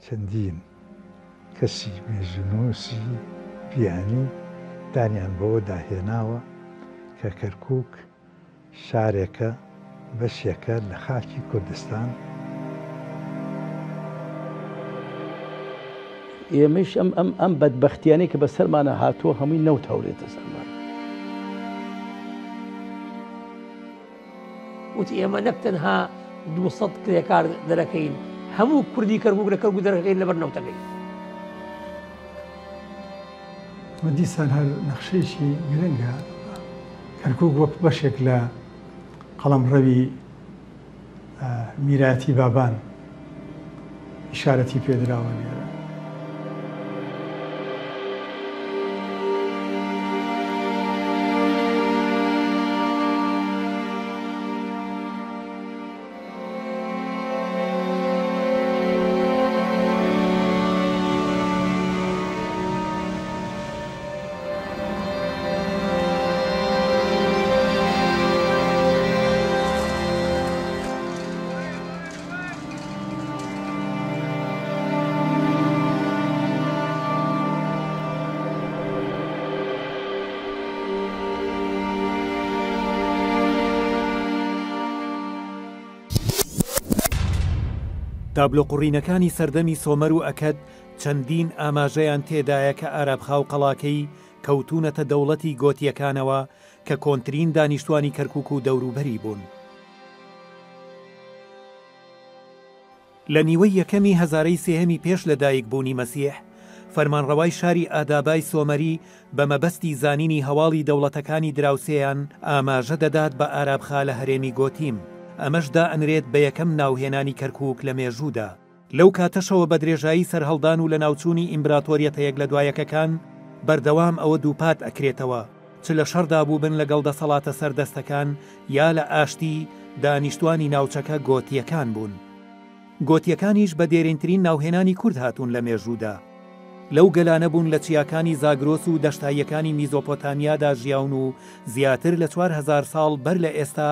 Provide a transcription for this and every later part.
چەندین کەسی مێژونووسی بیانی دانیان بەوە داهێناوە کە کەرکووک شارێکە بەشێکە لە خاکی کوردستان. ئێمەش ئەم بەدبەختیانەی کە بەسەرمانە هاتووە هەمووی نەوت هەورێتە سەرمان. وتی ئێمە نەک تەنها 200 کرێکار دەرەکەین، هەموو کوردی کەرکووک لە کەرکووک دەرەکەین لەبەر نەوتەکەی. دیسان هەر نەخشەیەکی گرنگە کەرکووک وەک بەشێک لە قەڵەمڕەوی میراتی بابان ئیشارەتی پێدراوە لێرە. تابلۆقڕینەکانی سەردەمی سۆمەر و ئەکەد چەندین ئاماژەیان تێدایە کە ئارابخا و قەڵاکەی کەوتونەتە دەوڵەتی گۆتیەکانەوە کە کۆنترین دانیشتوانی کەرکووک و دەوروبەری بوون. لە نیوەی یەکەمی هەزارەی سێهەمی پێش لەدایک بوونی مەسیح، فەرمانڕەوای شاری ئادابای سۆمەری بە مەبەستی زانینی هەواڵی دەوڵەتەکانی دراوسێیان ئاماژە دەدات بە ئارابخا لە هەرێمی گۆتیم. ئەمەشدا ئەنرێت بە یەکەم ناوهێنانی کەرکووک لە مێژوودا. لەو کاتەشەوە بە درێژایی سەرهەڵدان و لە ناوچوونی ئیمپراتۆریەتەیەک لە دوایەکەکان بەردەوام ئەوە دووپات ئەکرێتەوە، چ لە شەڕدا بوو بن لەگەڵ دەسەڵاتە سەردەستەکان یا لە ئاشتی دانیشتوانی ناوچەکە گۆتیەکان بوون. گۆتیەکانیش بە دێرینترین ناوهێنانی کورد هاتوون لە مێژوودا. لەو گەلانە بوون لە چیاکانی زاگرۆس و دەشتاییەکانی میزۆپۆتامیادا ژیاون و زیاتر لە 4000 ساڵ بەر لە ئێستا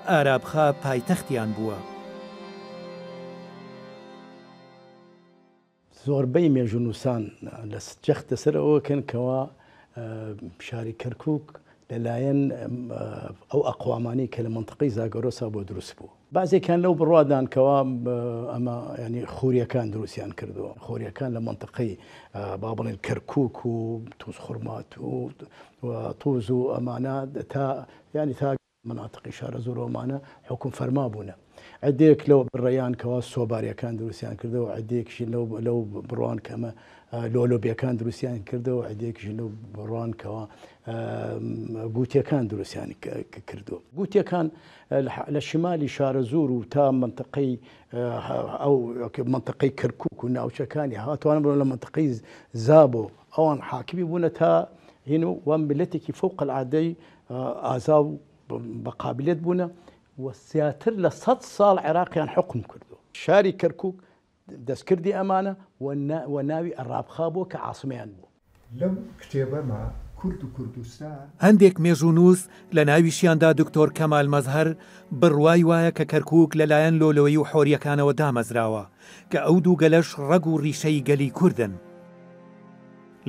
ئارابخا پایتەختیان بووە. زۆربەی مێژونووسان لە جەختە سەرەوەکەن کەوا شاری کەرکووک لەلایەن ئەو ئەقوامانی کە لە منطقەی زاگەرۆسا بۆ دروست بوو. بازێکیان لەو بڕوادان کەوا ئەمە ینی خوریەکان دروستیان کردووە. خوریەکان لە منطقەی با بڵێن کەرکووک و تووز خوڕمات و تووز و ئەمانە تا ینی تا مناطقی شارە زۆرۆمانە حکوم فەرما بوونە. عدێک لەو بڕێیان کەوا سۆباریەکان دروستیان کردەوە، عدێکشی لەو بڕوان کەمە لۆلۆبیەکان دروستیان کردەوە، عدێکشی لەو بڕوان کەوا گوتیەکان دروستیان کردووە. گوتیەکان لە شمالی شارە زۆر و تا منطقەی ئەو منطقەی کەرکووک و ناوچەکانی هاتوانە بڵێن لە منطقەی زابۆ ئەوان حاکمی بوونە تا هین و وان ملەتێکی فوق العادەی ئازا و بەقابلێت بوونە و زیاتر لە 100 ساڵ عێراقیان حکم کردو. شاری کەرکووک دەستکردی ئەمانە و ناوی ئەرابخا بووە کە عاسمەیان بوو. لەو کتێبەمە کورد و کوردستان هەندێک مێژوونووس لە ناویشیاندا دکتۆر کەمال مەزهەر بڕوای وایە کە کەرکووک لەلایەن لۆلۆیی و حۆریەکانەوە دامەزراوە کە ئەو دوو گەلەش ڕەگ و ڕیشەی گەلی کوردن.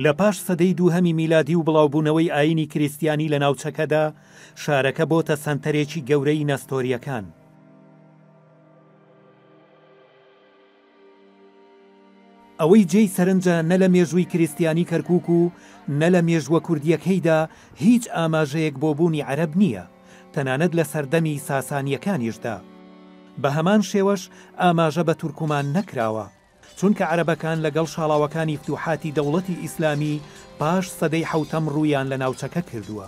لە پاش سەدەی دووهەمی میلادی و بڵاوبوونەوەی ئاینی کریستیانی لە ناوچەکەدا شارەکە بۆتە سەنتەرێکی گەورەی نەستۆریەکان. ئەوەی جێی سەرنجە نە لە مێژووی کریستیانی کەرکووک و نە لە مێژووە کوردیەکەیدا هیچ ئاماژەیەک بۆ بوونی عەرەب نییە، تەنانەت لە سەردەمی ساسانیەکانیشدا. بە هەمان شێوەش ئاماژە بە تورکمان نەکراوە، چونکە عەرەبەکان لەگەڵ شاڵاوەکانی فتوحاتی دەوڵەتی ئیسلامی پاش سەدەی حەوتەم ڕوویان لە ناوچەکە کردووە.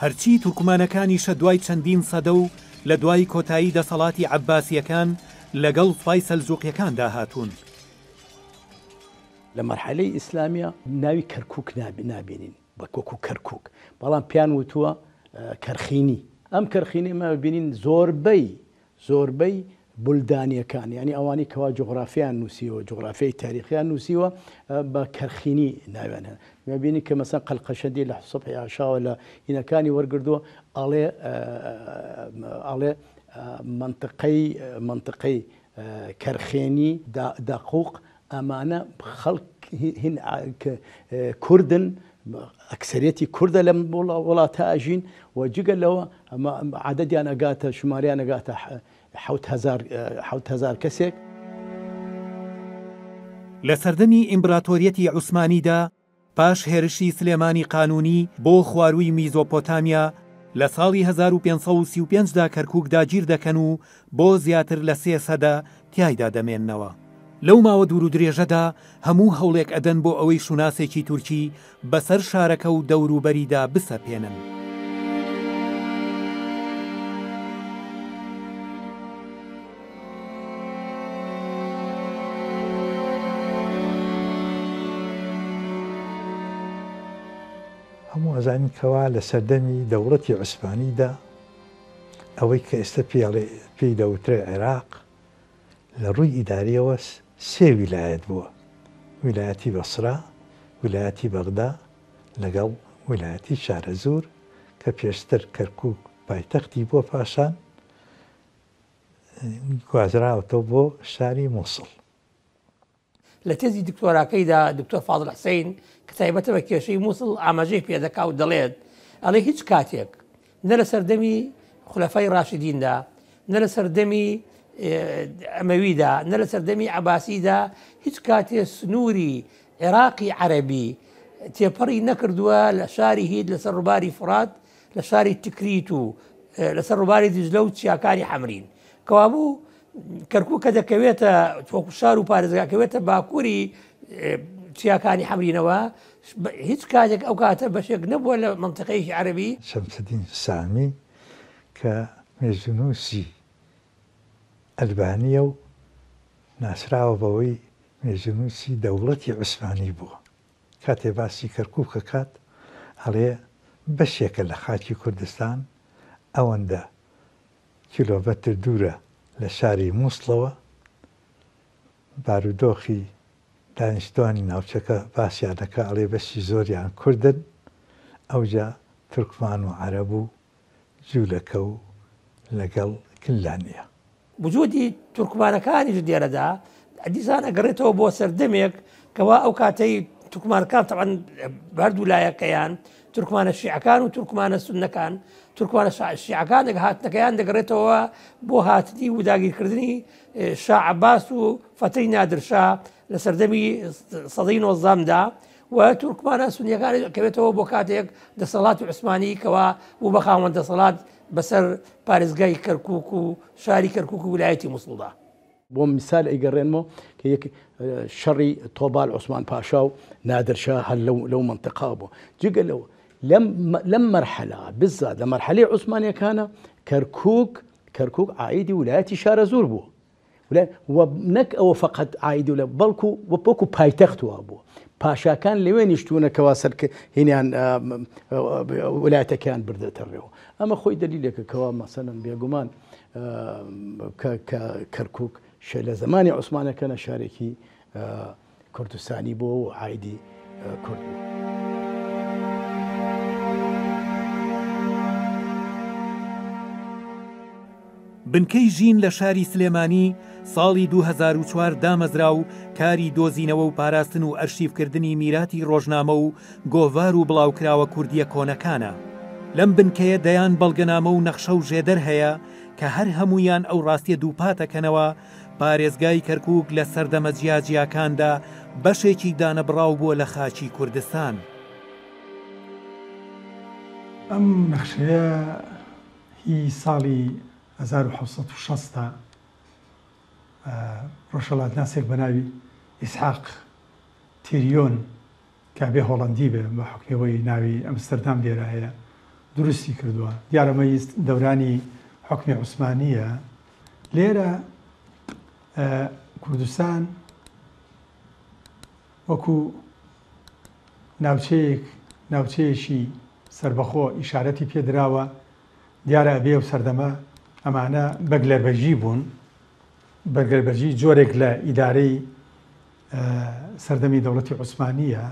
هەرچی تورکمانەکانیشە دوای چەندین سەدە و لە دوای کۆتایی دەسەڵاتی عەباسیەکان لەگەڵ سوپای سەلجوقیەکاندا هاتوون. لە مەرحەلەی ئیسلامیە ناوی کەرکووک نابینین بە کۆکو کەرکووک، بەڵام پیان وتووە کەرخینی. ئەم کەرخینەمە ببینین زۆربەی بولدانیەکان ینی ئەوانی کەوا جغرافیان نووسیوە، جغرافیای تاریخیان نووسیوە بە کەرخینی ناویان هەن. بینی کە مەسەن قەلقەشەدی لە سوبحی عاشاوە لە هینەکانی وەرگردووە ئەڵێ منطقەی کەرخێنی داقوق ئەمانە خەڵک هین کوردن ئەکسەرەتی کووردە لەم وڵاتە ئاژین و جگە لەوە عادەدیان ئەگاتە ژماریان ئەگاتە 7,000 کەسێک. لە سەردەمی ئیمپراتۆریەتی عوسمانیدا پاش هێرشی سلێمانی قانونی بۆ خوارووی میزۆپۆتامیا لە ساڵی 1535دا کەرکووک داگیر دەکەن و بۆ زیاتر لە 3 سەدە تیایدا دەمێننەوە. لەو ماوە دوور و درێژەدا هەموو هەوڵێک ئەدەن بۆ ئەوەی شوناسێکی تورکی بەسەر شارەکە و دەوروبەریدا بسەپێنن. هەموو ئەزانین کەوا لە سەردەمی دەوڵەتی عوسمانیدا ئەوەی کە ئێستا پێی دەوترێ عێراق لە ڕووی ئیداریەوە 3 ویلایەت بووە: ویلایەتی بەسرا، ویلایەتی بەغدا لەگەڵ ویلایەتی شارەزور کە پێشتر کەرکووک پایتەختی بۆ پاشان گوازراوەتەوە بۆ شاری مووسڵ. لە تێزی دکتۆراکەیدا دکتۆر فاضل حسین کە تایبەتە بە کێشەی مووسڵ ئاماژەی پێدەکا و دەڵێت ئەڵێ هیچ کاتێک نە لە سەردەمی خولەفای ڕاشدیندا، نە لە سەردەمی ئەمەویدا، نە لە سەردەمی عەباسیدا هیچ کاتێ سنووری عێراقی عەرەبی تێپەڕی نەکردووە لە شاری هید لەسەر ڕووباری فورات، لە شاری تکریت و لەسەر ڕووباری دیجلە و چیاکانی حەمرین. کەوابوو کەرکووک کە دەکەوێتە وەکو شار و پارێزگاکەوێتە باکووری چیاکانی حەمرینەوە، هیچ کاتێک ئەو کاتە بەشێک نەبووە لە منتیقەیەکی عەرەبی. شەمسەدین سامی کە مێژونووسی ئەلبانیە و ناسراوە بەوەی مێژونووسی دەوڵەتی عوسمانی بووە. کاتێ باسی کەرکووکە کات هەڵێ بەشێکە لە خاکی کوردستان ئەوەندە کیلۆمەتر دوورە لە شاری مووسڵەوە، بارودۆخی دانیشتوانی ناوچەکە باسییانەکە ئەڵێ بەشی زۆریان کوردن، ئەوجا تورکمان و عەرەب و جوولەکە و لەگەڵ کللانیە. وجودی تورکمانەکانیش دێرەدا دیسان ئەگەڕێتەوە بۆ سەردەمێک کەوا ئەو کاتەی تورکمانەکان تەبەن هەردوو لایەکەیان تورکمانە شیعەکان و تورکمانە سوننەکان، تورکمانە شیعەکان هاتنەکەیان دەگەڕێتەوە بۆ هاتنی و داگیرکردنی شا عەباس و فەتەی نادرشا لە سەردەمی سەدەی 19دا و تورکمانە سوننیەکان دەکەوێتەوە بۆ کاتێک دەسەڵاتی عوسمانی کەوا بوو بە خاوەن دەسەڵات بەسەر پارێزگای کەرکووک و شاری کەرکووک و ویلایەتی مووسڵدا. بۆ میسال ئەیگەڕێنمەوە کە یەک شەڕی تۆبال عوسمان پاشا و نادرشا هەر لەو منتیقا بوو. جگە لەوە لەم مەرحەلە بزات لە مەرحەلەی عوسمانیەکانە کەرکووک عایدی ویلایەتی شارەزور بوو. نەک ئەوە فقط عایدی ولا بەڵکو وەکو پایتەختوە بوو. پاشاکان لەوێ نیشتوونەکەوا سەر هینیان ویلایەتەکەیان بردەتەڕێەوە. ئەمە خۆی دلیلێکە کەوا مەسەلەن بێگومان کەرکووک لە زمانی عوسمانەکەنە شارێکی کوردستانی بۆ و عایدی کورد بوو. بنکەی ژین لە شاری سلێمانی ساڵی 2004 دامەزرا و کاری دۆزینەوە و پاراستن و ئەرشیڤکردنی میراتی ڕۆژنامە و گۆڤار و بڵاوکراوە کوردیە کۆنەکانە. لەم بنکەیە دەیان بەڵگەنامە و نەخشە و ژێدەر هەیە کە هەر هەمویان ئەو ڕاستیە دووپاتەکەنەوە پارێزگای کەرکووک لە سەردەمە جیاجیاکاندا بەشێکی دانەبڕاو بووە لە خاچی کوردستان. ئەم نەخشەیە هی ساڵی 1960 ڕۆژهەڵات ناسێک بە ناوی ئیسحاق تیریۆن کە بێ هۆڵەندی بێ بە حکمەوەی ناوی ئەمستەردام لێرە هەیە دروستی کردووە. دیارەمەی دەورانی حکمی عوسمانیە. لێرە کوردستان وەکو ناوچەیەکی سربەخۆ ئیشارەتی پێدراوە. دیارە بێ و سەردەمە ئەمانە بەگلەربەرژی بوون. بەگلەربەرژی جۆرێک لە ئیدارەی سەردەمی دەوڵەتی عوسمانیە.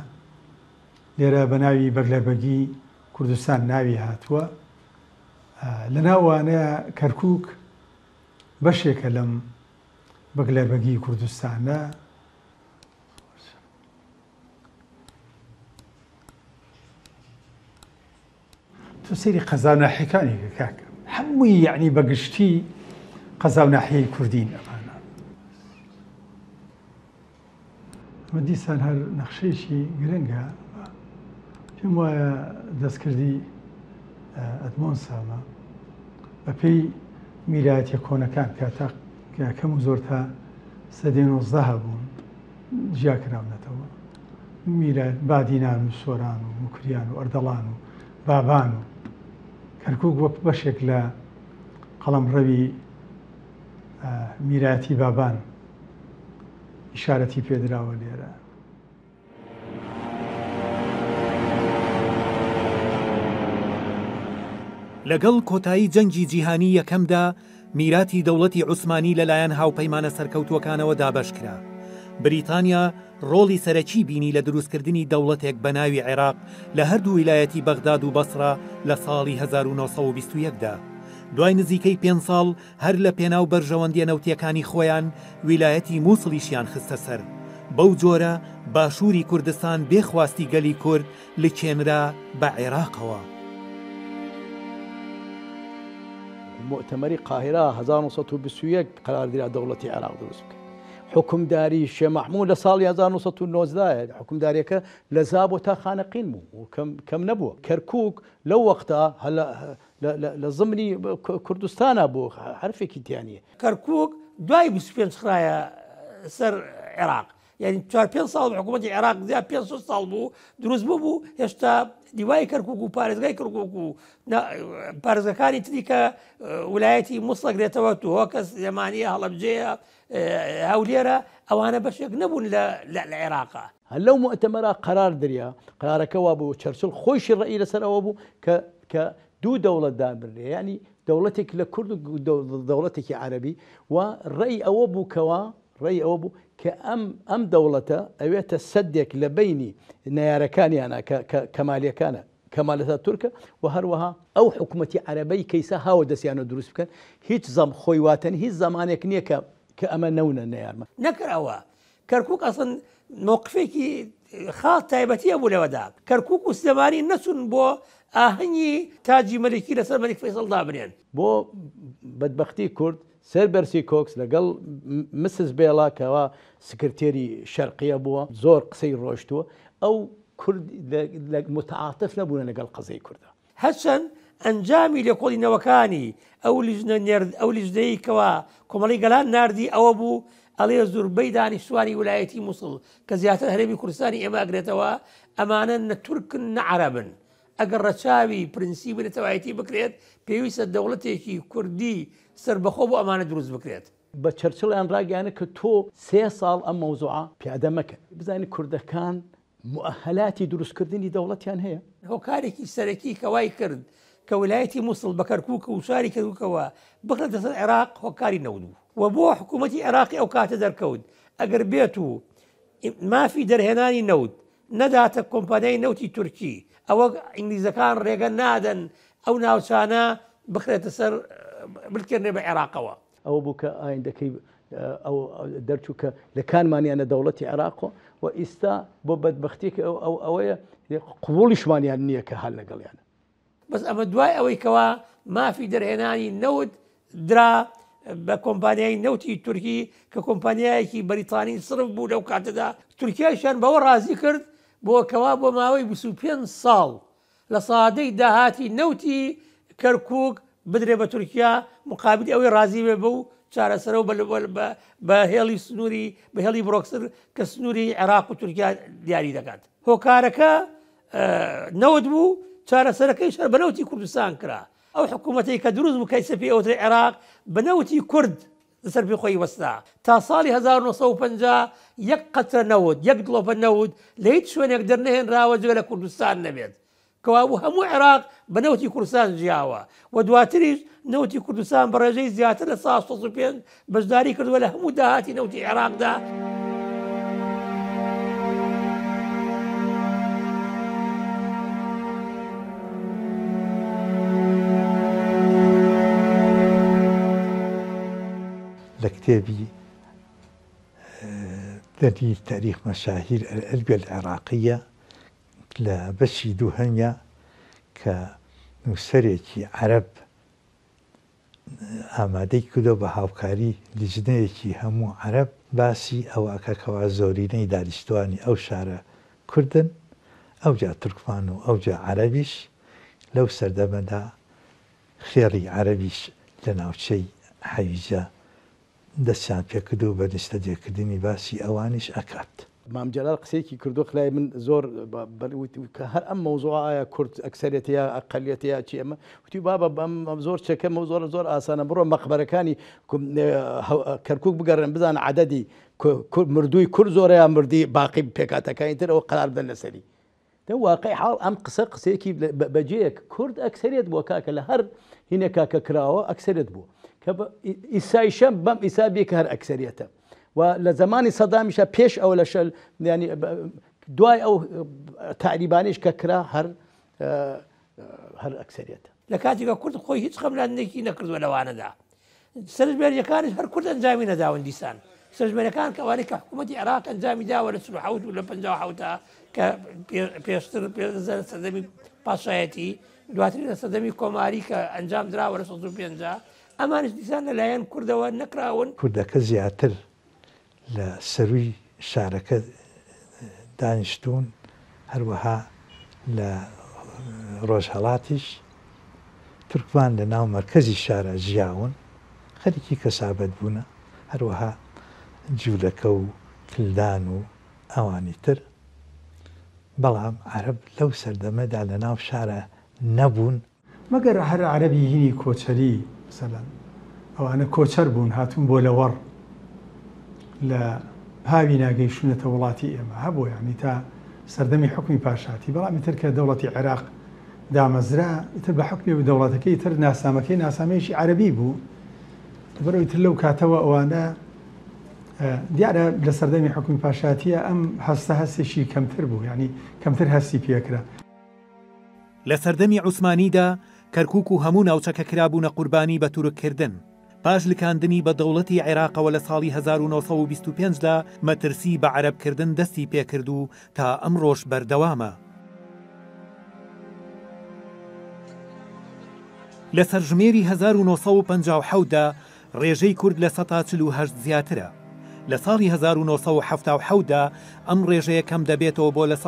لێرە بە ناوی بەگلەربەرگی کوردستان ناوی هاتووە. لە ناوانەیە کەرکووک بەشێکە لەم بەگلەربەگی کوردستانە تۆ سەیری قەزاو ناحیەکانی کاکە هەمووی یعنی بەگشتی قەزاو ناحیەی کوردین ئەمانە ئەمە دیسان هەر نەخشەیەکی گرنگە پێم وایە دەستکردی ئەدمۆن سامە بەپێی میرایەتە کۆنەکان کاتە کەم و زۆر تا سەدەی 19 هەبوون جیا کراونەتەوە میرایەت بادینان و سۆران و موکریان و ئەردەڵان و بابان و کەرکووک وەک بەشێک لە قەڵەمڕەوی میرایەتی بابان ئیشارەتی پێدراوە لێرە. لەگەڵ کۆتایی جەنگی جیهانی یەکەمدا میراتی دەوڵەتی عوسمانی لەلایەن هاوپەیمانە سەرکەوتوەکانەوە دابەشکرا. بریتانیا ڕۆڵی سەرەکی بینی لە دروستکردنی دەوڵەتێک بە ناوی عێراق لە هەردوو ویلایەتی بەغداد و بەسرا لە ساڵی 1920دا. دوای نزیکەی 5 ساڵ هەر لە پێناو بەرژەوەندیە نەوتیەکانی خۆیان ویلایەتی مووسڵیشیان خستە سەر. بەو جۆرە باشووری کوردستان بێخواستی گەلی کورد لچێنرا بە عێراقەوە. مؤتمری قاهرە 1921 قراردادی دەوڵەتی عێراق دروست بکە. حکومداری شێخ مەحموود لە ساڵی 1990 حکومداریەکە لە زاب و تا خانەقین بوو و کەم نەبووە. کەرکووک لەو وەختە لە زمانی کوردستانە بوو حرفێکی دیانیە. کەرکووک دوای 25 خرایە سەر عێراق، یعنی 4-5 ساڵ حکوومەتی عێراق زیاد 5 ساڵ بوو دروست بوو هێشتا دیوای کەرکووک و پارێزگای کەرکووک و پارێزەکانی تری کە ویلایەتی مووسڵ دێتەوە تۆ کە زێمانیە هەڵەبجەیە هەولێرە ئەوانە بەشێک نەبوون لە عێراقا. هەر لەو مؤتەمەرە قەرار دریا قەرارەکەوا بوو چەرچل خۆشی ڕێی لەسەرەوە بوو کە دوو دەوڵەت دابرێ، ینی دەوڵەتێک لە کورد و دەوڵەتێکی عەرەبی و ڕێی ئەوە بووکەوە ڕێی ئەوە بوو کە ئەم دەوڵەتە ئەوێتە سەدێک لە بینی نەیارەکانیانە کەمالیەکانە کەمالەتە تورکە و هەروەها ئەو حکوومەتی عەرەبەی کەیسە هاوە دەستیانە دروست بکەن هیچ خۆی واتەن هیچ زمانێک نییە کە ئەمە نەونە نەیارمە نەکەرەوە. کەرکووک ئەسڵ مووقفێکی خاڵ تایبەتیە بوو لەوەدا. کەرکووک و سلێمانی نەچون بۆ ئاهەنگی تاجی مەلکی لەسەر مەلک فەیسەڵ دابنێن. بۆ بەدبەختی کورد سەربەرسی کۆکس لەگەڵ مسز بێڵا کەوا سکرتێری شەرقیە بووە زۆر قسەی ڕۆشتووە ئەو کورد متعاتف نەبوونە لەگەڵ قەزەی کوردە. هەرچەند ئەنجامی لێکۆڵینەوەکانی ئەو لیژنەی کەوا کۆمەڵی گەلان ناردی ئەوە بوو ئەڵێ زۆربەی دانیشتوانی ویلایەتی مووسڵ کە زیاتر هەرێمی کوردستانی ئێمە ئەگرێتەوە ئەمانە نە تورکن نە عەرەبن. ئەگەر ڕەچاوی پرینسیبی نەتەوایەتی بکرێت پێویستە دەوڵەتێکی کوردی سربەخۆ بۆ ئەمانە دروست بکرێت. بە چەرچڵیان ڕاگەیانە کە تۆ 3 ساڵ ئەم مەوزوعە پیادە مەکەن بزانانی کوردەکان مؤهلاتی دروستکردنی دەوڵەتیان هەیە. هۆکارێکی سەرەکی کەوای کرد کە ویلایەتی مووسڵ بە کەرکووک و شاری کەرکووکەوە بخرێتە سەر عێراق هۆکاری نەودوو و بۆ حکوومەتی عێراقی ئەو کاتە دەرکەوت ئەگەر بێت و مافی دەرهێنانی نەوت نەداتە کۆمپانیای نەوتی تورکی ئەوە ئینگلیزەکان ڕێگە نادەن ئەو ناوچانە بخرێتە سەر بکردێ بە عێراقەوە. ئەوە بوو کە ئایندەکەی ئەو دەرچوو کە لە کانمانیانە دەوڵەتی عێراقەوە و ئێستا بۆ بەدبەختێک ئەوەیە قوڵیشمانیان نییە کە هەل لەگەڵیانە. بەس ئەمە دوای ئەوەی کەوا مافی دەرهێنانی نەوت درا بە کۆمپانیای نەوتی تورکی کە کۆمپانیایەکی بەریتانی سرف بوو لەو کاتەدا تورکیایشان بەوە ڕازی کرد بۆکەوا بۆ ماوەی 25 ساڵ لە سادەی داهاتی نەوتی کەرکووک بدرێ بە تورکیا مقابل ئەوەی ڕازی بێ بە و چارەسەرە و بە هێڵی سنووری بە هێڵی بڕۆکسر کە سنووری عێراق و تورکیا دیاری دەکات. هۆکارەکە نەوت بوو چارەسەرەکەی شەر بەنەوتی کوردستان کرا. ئەو حکوومەتەی کە دروست بوو کەیسە پێ ئەوترێ عێراق بەنەوتی کورد لەسەر پێ خۆی وەستا تا ساڵی 1950 یەک قەترە نەوت یەک دڵۆپە نەوت لە هیچ شوێنێک دەرنەهێنراوە جگە لە کوردستان نەبێت کەوا بوو هەموو عێراق بە نەوتی کوردستان ژیاوە و دواتریش نەوتی کوردستان بە ڕێژەی زیاتر لە 1965 بەشداری کردووە لە هەموو داهاتی نەوتی عێراقدا. لە کتێبی دليل تاريخ مشاهير الأدبية العراقية لبشي دوهنيا كنووسەرێکی عرب ئامادەی کردو بە هاوکاری لیژنەیەکی هەموو عرب باسی ئەوەکەکەوا زۆرینەی دانیشتوانی ئەو شارە کوردن ئەوجا تورکمان و ئەوجا عەرەبیش لەو سەردەمەدا خێڕی عەرەبیش لە ناوچەی حەویجە دەستیان پێکردو بە نیشتە جێکردنی باسی ئەوانیش ئەکات. مام جلال قسێکی کردو خلای من زۆر هەر ئەم مەوزوعە کورد ئەکسەرێتەیە ئەقەلیەتەیە چی ئەمە وتی بابە بەم زۆر چەکەمە زۆر ئاسانە بڕۆ مەقبەرەکانی کەرکووک بگەڕێن بزانە عەدەدی مردووی کورد زۆرەیان مردی باقی پێکاتەکانی تر ئەوە قەرار بدەن لەسەری. واقعی حاڵ ئەم قسەیەکی بەجێیەک کورد ئەکسەرێت بووە کاکە لە هەر هینێکا کە کراوە ئەکسەرێت بوو کە ئیسایشە بەم ئیسابی کە هەر ئەکسەریەتە. و لە زمانی سەدامیشە پێش ئەو لە شەل ینی دوای ئەو تاریبانیش کە کرا هەر ئەکسەریەتە. لە کاتێکە کورد خۆی هیچ خەملاندێکی نەکردووە لەوانەدا سەرژمێریەکانش هەر کورد ئەنجامی نەداون دیسان سەرژمێریەکان کە ئەوانەی کە حکوومەتی عێراق ئەنجامی داوە لە 48 و لە 57 کە پێشتر سەردەمی پاشایەتی دواتری لە سەردەمی کۆماری کە ئەنجام دراوە لە 1950 ئەمانش دیسان لەلایەن کوردەوە نەکراون. کوردەکە زیاتر لە سەروی شارەکە دانیشتون هەروەها لە ڕۆژهەڵاتیش تورکمان لە ناو مەرکەزی شارە ژیاون خەریکی کەسابەت بوونە هەروەها جوولەکە و کلدان و ئەوانی تر بەڵام عەرب لەو سەردەمەدا لە ناو شارە نەبوون مەگەر هەر عەرەبی هینی کۆچەری مەسەلەن ئەوانە کۆچەر بوون هاتوون بۆ لەوەڕ لە هاوی ناگەیشتونەتە وڵاتی ئێمە هەبوو یعنی تا سەردەمی حکمی پاشاتی بەڵامی تر کە دەوڵەتی عێراق دامەزرا ئیتر بە حکمی و دەوڵەتەکەی تر ناسامەیەکی عەرەبی بوو بەرەوەی تر لەو کاتەوە ئەوانە دیارە لە سەردەمی حکمی پاشاتیە ئەم هەستێکی کەمتر بوو ینی کەمتر هەستی پێکرا. لە سەردەمی عوسمانیدا کەرکووک و هەموو ناوچەکە کرابوونە قوربانی بە تورککردن پاش لکاندنی بە دەوڵەتی عێراقەوە لە ساڵی 1925دا مەترسی بە عەرەبکردن دەستی پێکرد و تا ئەمڕۆژ بەردەوامە. لە سەرژمێری 1950دا ڕێژەی کورد لە 148 زیاترە. لە ساڵی 1970دا ئەم ڕێژەیە کەم دەبێتەوە بۆ لە 138.53.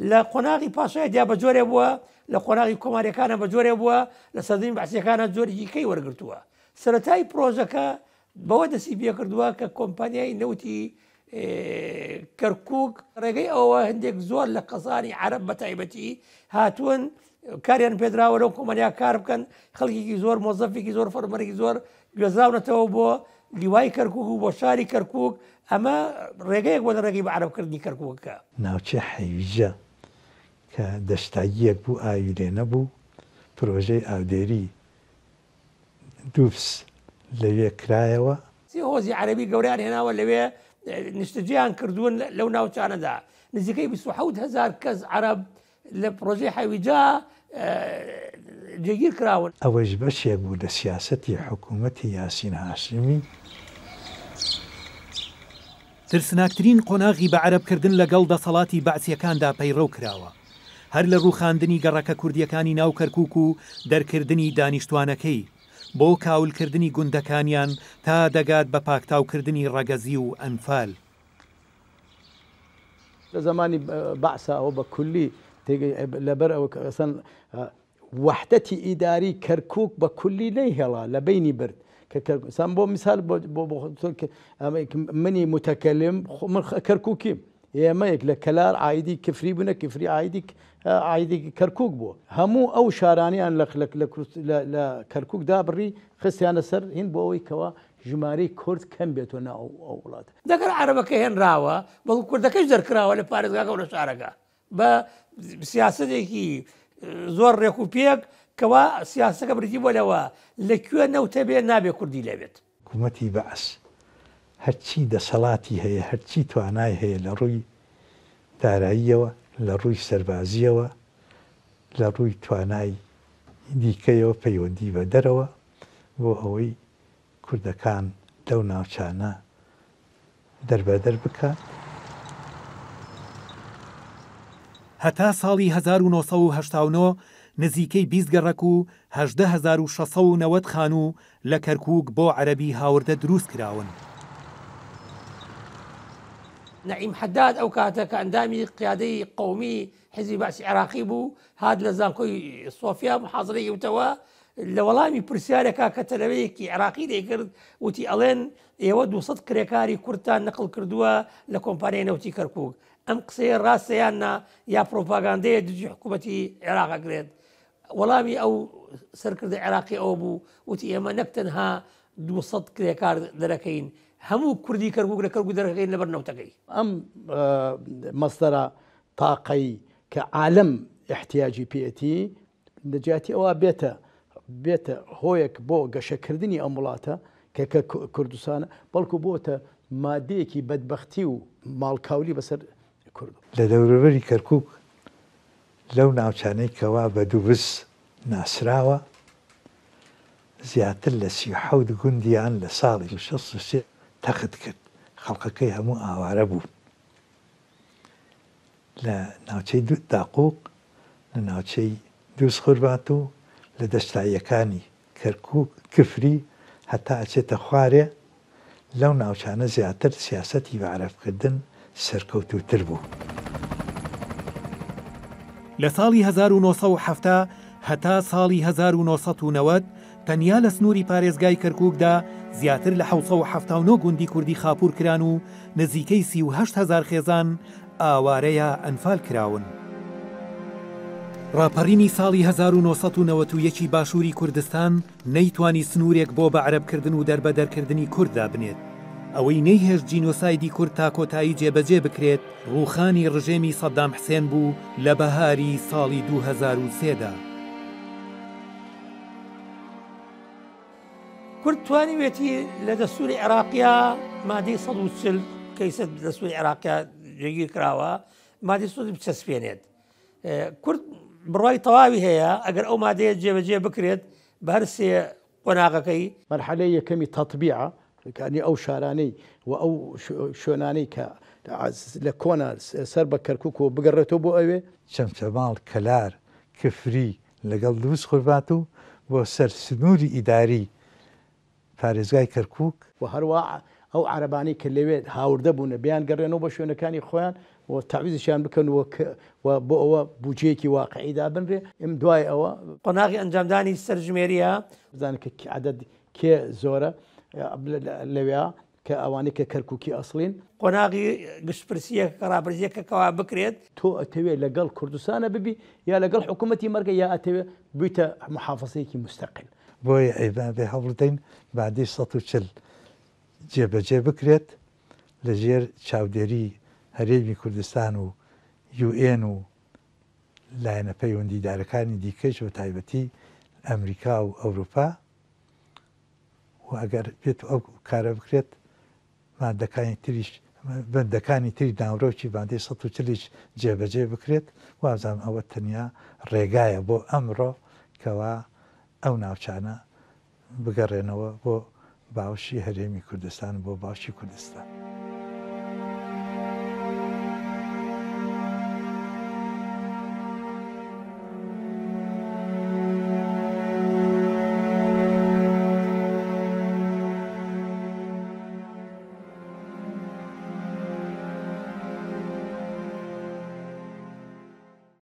لە قۆناغی پاشایەتیا بە جۆرێ بووە لە قۆناغی کۆماریەکانە بە جۆرێ بووە لە سەردەمی بەعسیەکانە جۆرێکی کەی وەرگرتووە. سەرەتای پرۆژەکە بەوە دەستی پێکردووە کە کۆمپانیای نەوتی کەرکووک ڕێگەی ئەوە هەندێک زۆر لە قەزانی عەرب بە تایبەتی هاتوون کاریان پێدراوە لەو کۆمپانیا کار بکەن خەڵکێکی زۆر مۆزەفێکی زۆر فەرمەرێکی زۆر گوێزراونەتەوە بۆ لیوای کەرکووک و بۆ شاری کەرکووک ئەمە ڕێگەیەک بۆ لە ڕێگەی بە عەرەبکردنی کەرکووکەکە. ناوچە حەویجە کە دەشتاگیەک بوو ئاوی لێ نەبوو پرۆژەی ئاودێری دووس لەوێ کرایەوە هۆزی عەرەبی گەوریان هێناوە لەوێ نیشتەجێیان کردوون لەو ناوچانەدا نزیکەی 27,000 کەس عەرەب لە پرۆژەی حەویجە جێگیر کراون. ئەوەش بەشێک بوو لە سیاسەتی حکوومەتی یاسین هاشمی. ترسناکترین قۆناغی بە عەرەبکردن لەگەڵ دەسەڵاتی بەعسیەکاندا پەیڕەو کراوە هەر لە ڕووخاندنی گەڕەکە کوردیەکانی ناو کەرکووک و دەرکردنی دانیشتوانەکەی بۆ کاولکردنی گوندەکانیان تا دەگات بە پاکتاوکردنی ڕەگەزی و ئەنفال. لە زمانی بەعسا ئەوە بە کولی لەبەر ئەوە ئەسەن وەحدەتی ئیداری کەرکووک بە کولی نەیهێڵا لە بینی برد سان بۆ میسال منی متەکەلم من کەرکووکیم ئێمەیەک لە کەلار عایدی کفری بوونە کفری عایدی کەرکووک بووە هەموو ئەو شارانیان لە کەرکووکدا بڕی خستیانە سەر هین بۆ ئەوەی کەەوە ژمارەی کورد کەم بێتەوە ناو ئەو وڵات دەگەر عەرەبەکە هێنراوە بەڵکو کوردەکەش دەرکراوە لە پارێزگاکە و لە شارەکە بە سیاسەتێکی زۆر ڕێک و پێک کەوا سیاسەکە بردی بۆ لەوە لەکوێ نەوتە بێ نابێ کوردی لەبێت. حکوومەتی بەعس هەرچی دەسەڵاتی هەیە هەرچی توانای هەیە لە ڕووی داراییەوە لە ڕووی سەربازیەوە لە ڕووی توانای دیکەیەوە پەیوەندی بە دەرەوە بۆ ئەوەی کوردەکان لەو ناوچانە دەربەدەر بکات. هەتا ساڵی 1970 نزیکەی 20 گەڕەک و 18,690 خانوو لە کەرکووک بۆ عەرەبی هاوردە دروست کراون. نعیم حداد ئەو کاتە کە ئەندامی قیادەی قەومی حیزبی باسی عێراقی بوو، هات لە زانکۆی سۆفیا محاضرەی وتەوە لە وەڵامی پرسیارێکا کە تەلەوەیەکی عێراقی دەیکرد، وتی ئەڵێن ئێوە 200 کرێکاری کوردتان نەقڵ کردووە لە کۆمپانیای نەوتی کەرکووک. ئەم قسەیە ڕاستەیاننا یا پرۆپاگاندەیە دژی حکوومەتی عێراقەگرێت. وەڵامی ئەو سەرکردە عێراقی ئەوە بوو، وتی ئێمە نەک تەنها 200 کرێکار دەرەکەین، هەموو کوردی کەرکووک لە کەرکووک دەرەکەین لەبەر نەوتەکەی. ئەم مەستەرە تاقەی کە عالم احتیاجی پێێتی لەجیاتی ئەوە بێتە هۆیەک بۆ گەشەکردنی ئەم وڵاتە کە کوردستانە، بەڵکو بۆتە مادەیەکی بەدبەختی و ماڵکاولی بەسەر کورد. لە دەوروبەری کەرکووک لەو ناوچانەی کەوا بە دووبس ناسراوە، زیاتر لە 37 گوندیان لە ساڵی 1963 تەخت کرد. خەڵقەکەی هەموو ئاوارە بوو. لە ناوچەی داقووق، لە ناوچەی دووس خوربات و لە دەستاییەکانی کەرکووک کفری هەتا ئەچێتە خوارێ، لەو ناوچانە زیاتر سیاسەتی بەعرەبکردن سەرکەوتووتر بوو. لە ساڵی 1970 هەتا ساڵی 1990 تەنیا لە سنووری پارێزگای کەرکووکدا زیاتر لە 1970 گوندی کوردی خاپور کران و نزیکەی 38,000 خێزان ئاوارەیە ئەنفال کراون. ڕاپەڕینی ساڵی 1991 باشووری کوردستان نەیتوانی سنوورێک بۆ بەعرەبکردن و دەربەدەرکردنی کورددا بنێت. ئەوەی نەیهێشت جینۆسایدی کورد تا کۆتایی جێبەجێ بکرێت ڕووخانی ڕژێمی سەدام حسێن بوو لە بەهاری ساڵی 2003دا. کورد توانیوێتی لە دەستوری عێراقیا مادەی 140 کەیسە دەستوری عێراقیا جێگیر کراوە، مادەی 100 بچەسپێنێت. کورد بڕوای تەواوی هەیە ئەگەر ئەو مادەیە جێبەجێ بکرێت بە هەر سێ قۆناغەکەی. مەرحەلەی یەکەمی تەطبیعە، کانی ئەو شارانەی و ئەو شوێنانەی کە لە کۆنا سەر بە کەرکووک و بگەڕێتەوە بۆ ئەوێ چەمچەماڵ، کەلار، کفری لەگەڵ دووس خوربات و بۆ سەر سنووری ئیداری پارێزگای کەرکووک و هەروە ئەو عەرەبانەی کە لەوێ هاوردە بوون بیان گەڕێنەوە بە شوێنەکانی خۆیان و تعویزشیان بکەن و بۆ ئەوە بودجەیەکی واقعیدا بنرێ. ئەم دوای ئەوە قۆناغی ئەنجامدانی سەرژمێریە بزانن کە عەدەد کێ زۆرە لەوێ کە ئەوانەی کە کەرکووکی ئەسڵین. قۆناغی گشتپرسیە کە ڕابرزیەکەکەوا بکرێت. تۆ ئەتەوێت لەگەڵ کوردستانە ببی یا لەگەڵ حکوومەتی مەرگە یا ئەتەوێت بوویتە محافەزەیەکی مستەقل. بۆیە ئەیبا بێ هەوڵدەین بعدی 140 جێبەجێ بکرێت لەژێر چاودێری هەرێمی کوردستان و UN و لایەنە پەیوەندیدارەکانی دیکەش و تایبەتی ئەمریکا و ئەوروپا، و ئەگەر بێت ئەو کارە بکرێت بەندەکانی تری ناوڕۆکی باندەی 140 جێبەجێ بکرێت، وازان ئەوە تەنیا ڕێگایە بۆ ئەمڕۆ کەوا ئەو ناوچانە بگەڕێنەوە بۆ باوشی هەرێمی کوردستان بۆ باشی کوردستان.